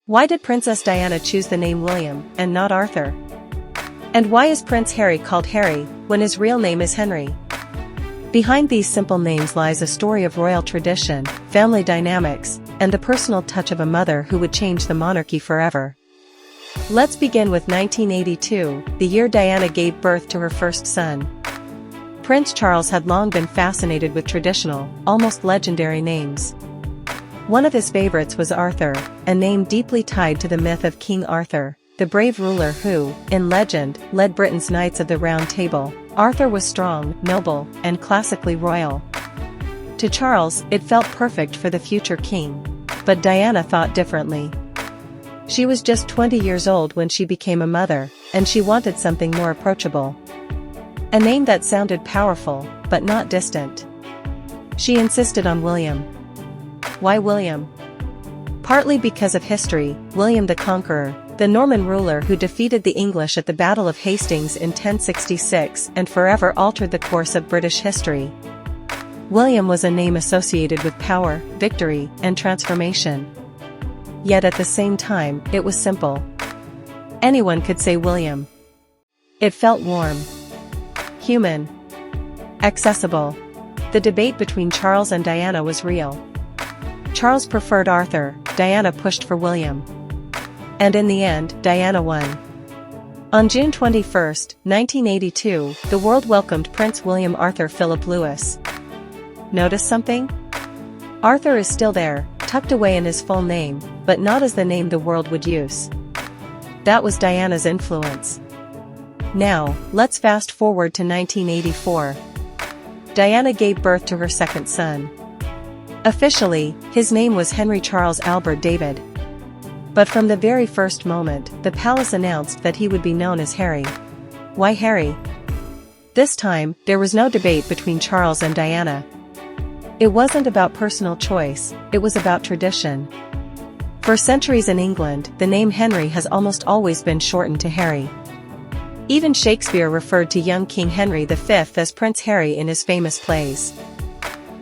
Why did Princess Diana choose the name William and not Arthur? And why is Prince Harry called Harry when his real name is Henry? Behind these simple names lies a story of royal tradition, family dynamics, and the personal touch of a mother who would change the monarchy forever. Let's begin with 1982, the year Diana gave birth to her first son. Prince Charles had long been fascinated with traditional, almost legendary names. One of his favorites was Arthur, a name deeply tied to the myth of King Arthur, the brave ruler who, in legend, led Britain's Knights of the Round Table. Arthur was strong, noble, and classically royal. To Charles, it felt perfect for the future king. But Diana thought differently. She was just 20 years old when she became a mother, and she wanted something more approachable. A name that sounded powerful, but not distant. She insisted on William. Why William? Partly because of history. William the Conqueror, the Norman ruler who defeated the English at the Battle of Hastings in 1066 and forever altered the course of British history. William was a name associated with power, victory, and transformation. Yet at the same time, it was simple. Anyone could say William. It felt warm, human, accessible. The debate between Charles and Diana was real. Charles preferred Arthur, Diana pushed for William. And in the end, Diana won. On June 21, 1982, the world welcomed Prince William Arthur Philip Louis. Notice something? Arthur is still there, tucked away in his full name, but not as the name the world would use. That was Diana's influence. Now, let's fast forward to 1984. Diana gave birth to her second son. Officially, his name was Henry Charles Albert David. But from the very first moment, the palace announced that he would be known as Harry. Why Harry? This time, there was no debate between Charles and Diana. It wasn't about personal choice, it was about tradition. For centuries in England, the name Henry has almost always been shortened to Harry. Even Shakespeare referred to young King Henry V as Prince Harry in his famous plays.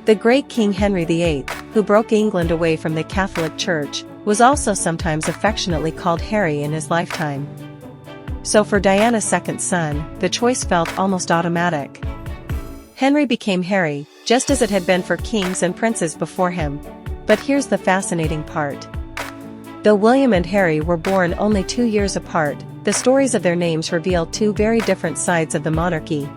The great King Henry VIII, who broke England away from the Catholic Church, was also sometimes affectionately called Harry in his lifetime. So for Diana's second son, the choice felt almost automatic. Henry became Harry, just as it had been for kings and princes before him. But here's the fascinating part. Though William and Harry were born only 2 years apart, the stories of their names reveal two very different sides of the monarchy.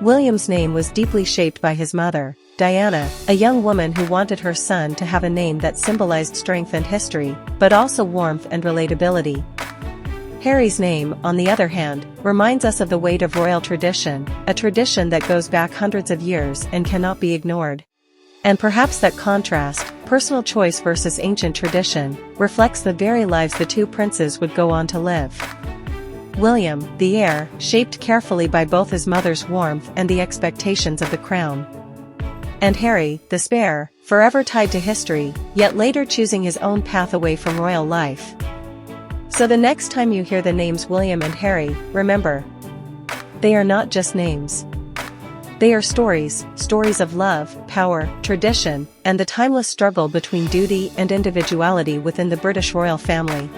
William's name was deeply shaped by his mother, Diana, a young woman who wanted her son to have a name that symbolized strength and history, but also warmth and relatability. Harry's name, on the other hand, reminds us of the weight of royal tradition, a tradition that goes back hundreds of years and cannot be ignored. And perhaps that contrast, personal choice versus ancient tradition, reflects the very lives the two princes would go on to live. William, the heir, shaped carefully by both his mother's warmth and the expectations of the crown. And Harry, the spare, forever tied to history, yet later choosing his own path away from royal life. So the next time you hear the names William and Harry, remember, they are not just names. They are stories, stories of love, power, tradition, and the timeless struggle between duty and individuality within the British royal family.